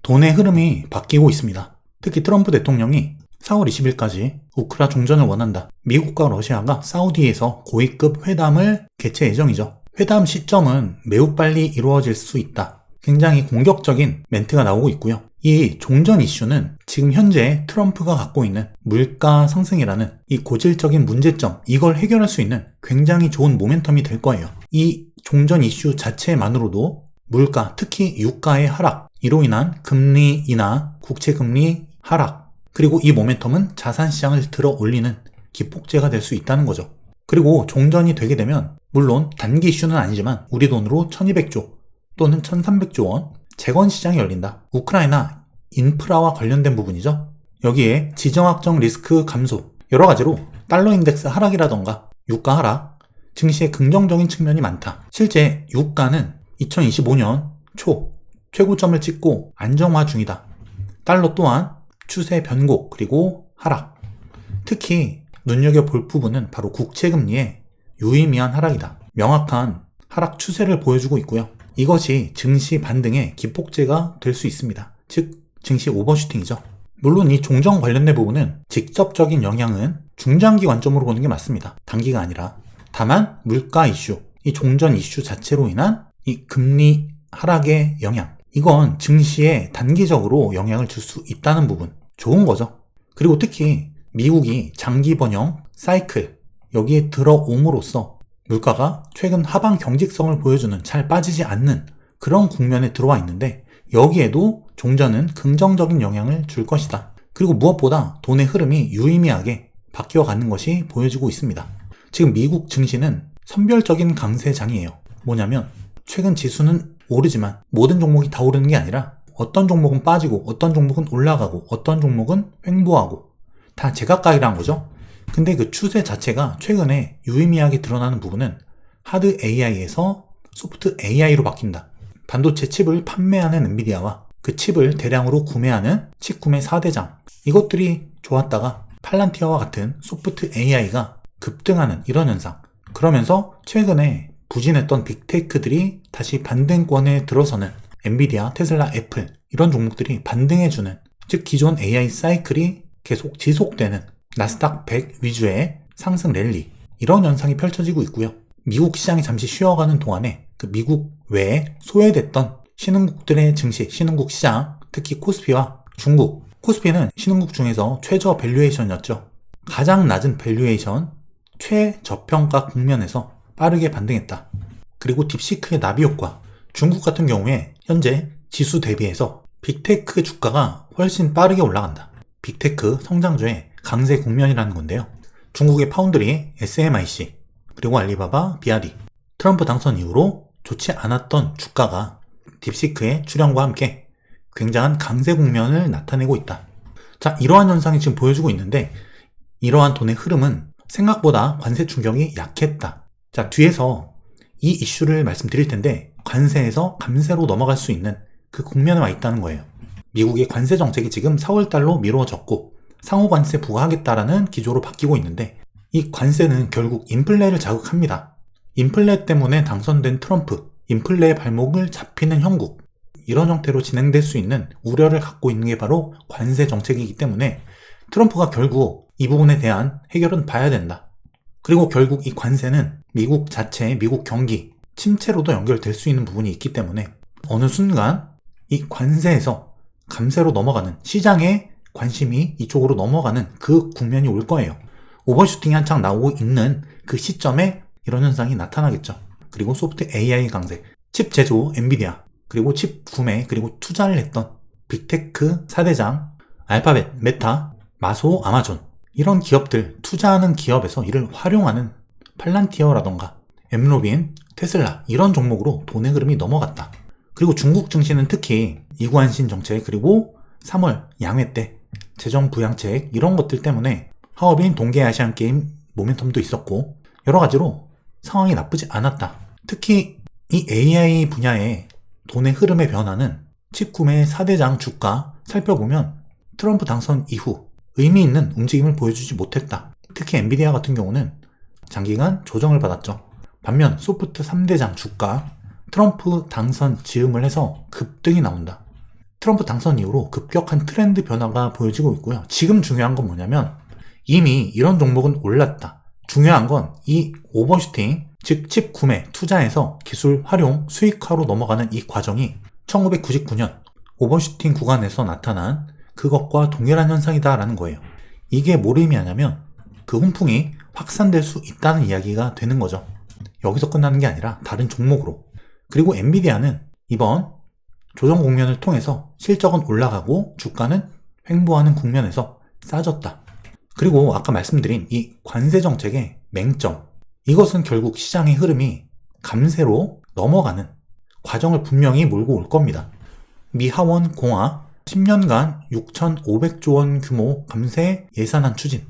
돈의 흐름이 바뀌고 있습니다. 특히 트럼프 대통령이 4월 20일까지 우크라 종전을 원한다. 미국과 러시아가 사우디에서 고위급 회담을 개최 예정이죠. 회담 시점은 매우 빨리 이루어질 수 있다. 굉장히 공격적인 멘트가 나오고 있고요. 이 종전 이슈는 지금 현재 트럼프가 갖고 있는 물가 상승이라는 이 고질적인 문제점, 이걸 해결할 수 있는 굉장히 좋은 모멘텀이 될 거예요. 이 종전 이슈 자체만으로도 물가, 특히 유가의 하락, 이로 인한 금리 인하, 국채 금리 하락, 그리고 이 모멘텀은 자산시장을 들어 올리는 기폭제가 될 수 있다는 거죠. 그리고 종전이 되게 되면 물론 단기 이슈는 아니지만 우리 돈으로 1200조 또는 1300조 원 재건시장이 열린다. 우크라이나 인프라와 관련된 부분이죠. 여기에 지정학적 리스크 감소, 여러 가지로 달러 인덱스 하락이라던가 유가 하락, 증시의 긍정적인 측면이 많다. 실제 유가는 2025년 초 최고점을 찍고 안정화 중이다. 달러 또한 추세 변곡 그리고 하락. 특히 눈여겨볼 부분은 바로 국채금리의 유의미한 하락이다. 명확한 하락 추세를 보여주고 있고요. 이것이 증시 반등의 기폭제가 될 수 있습니다. 즉 증시 오버슈팅이죠. 물론 이 종전 관련된 부분은 직접적인 영향은 중장기 관점으로 보는 게 맞습니다. 단기가 아니라. 다만 물가 이슈, 이 종전 이슈 자체로 인한 이 금리 하락의 영향, 이건 증시에 단기적으로 영향을 줄 수 있다는 부분, 좋은 거죠. 그리고 특히 미국이 장기 번영 사이클, 여기에 들어옴으로써 물가가 최근 하방 경직성을 보여주는, 잘 빠지지 않는 그런 국면에 들어와 있는데, 여기에도 종전은 긍정적인 영향을 줄 것이다. 그리고 무엇보다 돈의 흐름이 유의미하게 바뀌어가는 것이 보여지고 있습니다. 지금 미국 증시는 선별적인 강세장이에요. 뭐냐면 최근 지수는 오르지만 모든 종목이 다 오르는 게 아니라 어떤 종목은 빠지고 어떤 종목은 올라가고 어떤 종목은 횡보하고 다 제각각이라는 거죠. 근데 그 추세 자체가 최근에 유의미하게 드러나는 부분은 하드 AI에서 소프트 AI로 바뀐다. 반도체 칩을 판매하는 엔비디아와 그 칩을 대량으로 구매하는 칩 구매 4대장, 이것들이 좋았다가 팔란티어와 같은 소프트 AI가 급등하는 이런 현상. 그러면서 최근에 부진했던 빅테크들이 다시 반등권에 들어서는 엔비디아, 테슬라, 애플 이런 종목들이 반등해주는, 즉 기존 AI 사이클이 계속 지속되는 나스닥 100 위주의 상승 랠리, 이런 현상이 펼쳐지고 있고요. 미국 시장이 잠시 쉬어가는 동안에 그 미국 외에 소외됐던 신흥국들의 증시, 신흥국 시장, 특히 코스피와 중국, 코스피는 신흥국 중에서 최저 밸류에이션이었죠. 가장 낮은 밸류에이션, 최저평가 국면에서 빠르게 반등했다. 그리고 딥시크의 나비 효과, 중국 같은 경우에 현재 지수 대비해서 빅테크 주가가 훨씬 빠르게 올라간다. 빅테크 성장주의 강세 국면이라는 건데요. 중국의 파운드리, SMIC, 그리고 알리바바, 비아리, 트럼프 당선 이후로 좋지 않았던 주가가 딥시크의 출현과 함께 굉장한 강세 국면을 나타내고 있다. 자, 이러한 현상이 지금 보여주고 있는데, 이러한 돈의 흐름은 생각보다 관세 충격이 약했다. 자, 뒤에서 이 이슈를 말씀드릴 텐데, 관세에서 감세로 넘어갈 수 있는 그 국면에 와 있다는 거예요. 미국의 관세 정책이 지금 4월달로 미뤄졌고 상호 관세 부과하겠다라는 기조로 바뀌고 있는데, 이 관세는 결국 인플레를 자극합니다. 인플레 때문에 당선된 트럼프, 인플레의 발목을 잡히는 형국, 이런 형태로 진행될 수 있는 우려를 갖고 있는 게 바로 관세 정책이기 때문에 트럼프가 결국 이 부분에 대한 해결은 봐야 된다. 그리고 결국 이 관세는 미국 자체, 미국 경기 침체로도 연결될 수 있는 부분이 있기 때문에 어느 순간 이 관세에서 감세로 넘어가는, 시장의 관심이 이쪽으로 넘어가는 그 국면이 올 거예요. 오버슈팅이 한창 나오고 있는 그 시점에 이런 현상이 나타나겠죠. 그리고 소프트 AI 강세, 칩 제조 엔비디아, 그리고 칩 구매, 그리고 투자를 했던 빅테크 4대장, 알파벳, 메타, 마소, 아마존, 이런 기업들, 투자하는 기업에서 이를 활용하는 팔란티어라던가 엠로빈, 테슬라, 이런 종목으로 돈의 흐름이 넘어갔다. 그리고 중국 증시는 특히 이구안신 정책, 그리고 3월 양회 때 재정 부양책, 이런 것들 때문에 하얼빈 동계아시안게임 모멘텀도 있었고 여러 가지로 상황이 나쁘지 않았다. 특히 이 AI 분야의 돈의 흐름의 변화는 칩 구매 4대장 주가 살펴보면 트럼프 당선 이후 의미 있는 움직임을 보여주지 못했다. 특히 엔비디아 같은 경우는 장기간 조정을 받았죠. 반면 소프트 3대장 주가 트럼프 당선 즈음을 해서 급등이 나온다. 트럼프 당선 이후로 급격한 트렌드 변화가 보여지고 있고요. 지금 중요한 건 뭐냐면 이미 이런 종목은 올랐다. 중요한 건 이 오버슈팅, 즉 칩 구매, 투자에서 기술 활용, 수익화로 넘어가는 이 과정이 1999년 오버슈팅 구간에서 나타난 그것과 동일한 현상이다라는 거예요. 이게 뭘 의미하냐면 그 훈풍이 확산될 수 있다는 이야기가 되는 거죠. 여기서 끝나는 게 아니라 다른 종목으로. 그리고 엔비디아는 이번 조정 국면을 통해서 실적은 올라가고 주가는 횡보하는 국면에서 싸졌다. 그리고 아까 말씀드린 이 관세 정책의 맹점, 이것은 결국 시장의 흐름이 감세로 넘어가는 과정을 분명히 몰고 올 겁니다. 미 하원 공화 10년간 6,500조 원 규모 감세 예산안 추진.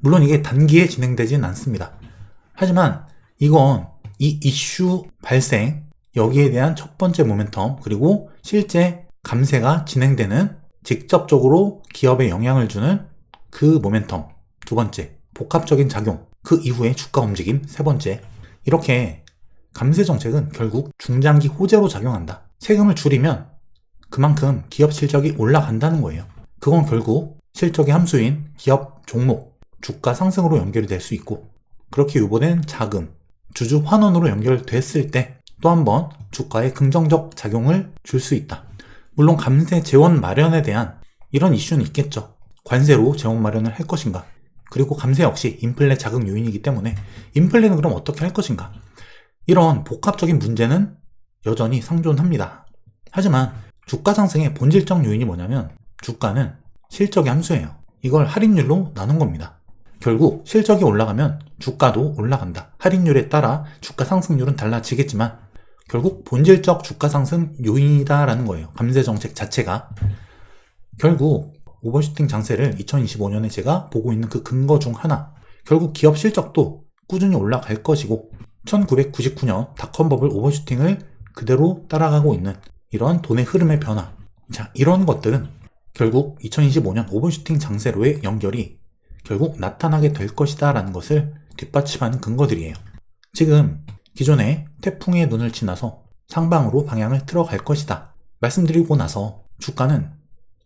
물론 이게 단기에 진행되진 않습니다. 하지만 이건 이 이슈 발생, 여기에 대한 첫 번째 모멘텀, 그리고 실제 감세가 진행되는 직접적으로 기업에 영향을 주는 그 모멘텀, 두 번째, 복합적인 작용, 그 이후에 주가 움직임, 세 번째. 이렇게 감세 정책은 결국 중장기 호재로 작용한다. 세금을 줄이면 그만큼 기업 실적이 올라간다는 거예요. 그건 결국 실적의 함수인 기업 종목, 주가 상승으로 연결이 될 수 있고, 그렇게 유보된 자금, 주주 환원으로 연결됐을 때 또 한 번 주가에 긍정적 작용을 줄 수 있다. 물론 감세 재원 마련에 대한 이런 이슈는 있겠죠. 관세로 재원 마련을 할 것인가? 그리고 감세 역시 인플레 자극 요인이기 때문에 인플레는 그럼 어떻게 할 것인가? 이런 복합적인 문제는 여전히 상존합니다. 하지만 주가 상승의 본질적 요인이 뭐냐면 주가는 실적의 함수예요. 이걸 할인율로 나눈 겁니다. 결국 실적이 올라가면 주가도 올라간다. 할인율에 따라 주가 상승률은 달라지겠지만 결국 본질적 주가 상승 요인이다라는 거예요. 감세 정책 자체가. 결국 오버슈팅 장세를 2025년에 제가 보고 있는 그 근거 중 하나, 결국 기업 실적도 꾸준히 올라갈 것이고 1999년 닷컴버블 오버슈팅을 그대로 따라가고 있는 이런 돈의 흐름의 변화, 자, 이런 것들은 결국 2025년 오버슈팅 장세로의 연결이 결국 나타나게 될 것이다 라는 것을 뒷받침하는 근거들이에요. 지금 기존의 태풍의 눈을 지나서 상방으로 방향을 틀어갈 것이다 말씀드리고 나서 주가는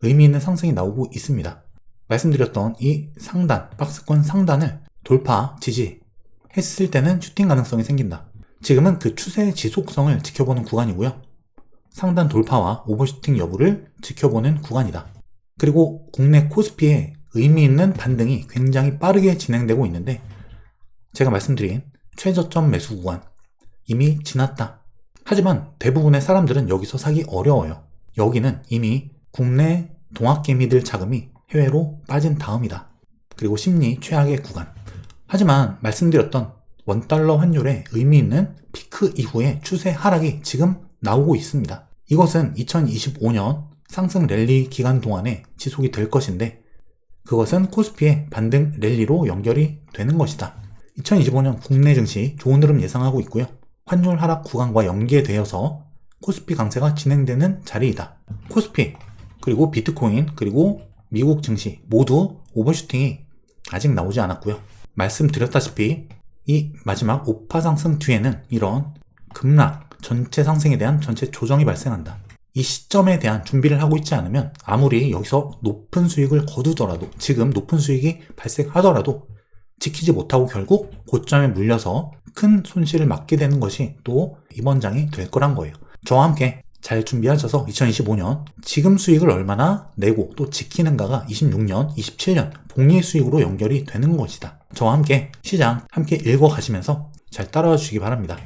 의미 있는 상승이 나오고 있습니다. 말씀드렸던 이 상단, 박스권 상단을 돌파, 지지했을 때는 슈팅 가능성이 생긴다. 지금은 그 추세의 지속성을 지켜보는 구간이고요. 상단 돌파와 오버슈팅 여부를 지켜보는 구간이다. 그리고 국내 코스피의 의미 있는 반등이 굉장히 빠르게 진행되고 있는데 제가 말씀드린 최저점 매수 구간 이미 지났다. 하지만 대부분의 사람들은 여기서 사기 어려워요. 여기는 이미 국내 동학개미들 자금이 해외로 빠진 다음이다. 그리고 심리 최악의 구간. 하지만 말씀드렸던 원달러 환율의 의미 있는 피크 이후의 추세 하락이 지금 나오고 있습니다. 이것은 2025년 상승 랠리 기간 동안에 지속이 될 것인데 그것은 코스피의 반등 랠리로 연결이 되는 것이다. 2025년 국내 증시 좋은 흐름 예상하고 있고요. 환율 하락 구간과 연계되어서 코스피 강세가 진행되는 자리이다. 코스피, 그리고 비트코인, 그리고 미국 증시 모두 오버슈팅이 아직 나오지 않았고요. 말씀드렸다시피 이 마지막 5파 상승 뒤에는 이런 급락, 전체 상승에 대한 전체 조정이 발생한다. 이 시점에 대한 준비를 하고 있지 않으면 아무리 여기서 높은 수익을 거두더라도, 지금 높은 수익이 발생하더라도 지키지 못하고 결국 고점에 물려서 큰 손실을 맞게 되는 것이 또 이번 장이 될 거란 거예요. 저와 함께 잘 준비하셔서 2025년 지금 수익을 얼마나 내고 또 지키는가가 26년, 27년 복리 수익으로 연결이 되는 것이다. 저와 함께 시장 함께 읽어가시면서 잘 따라와 주시기 바랍니다.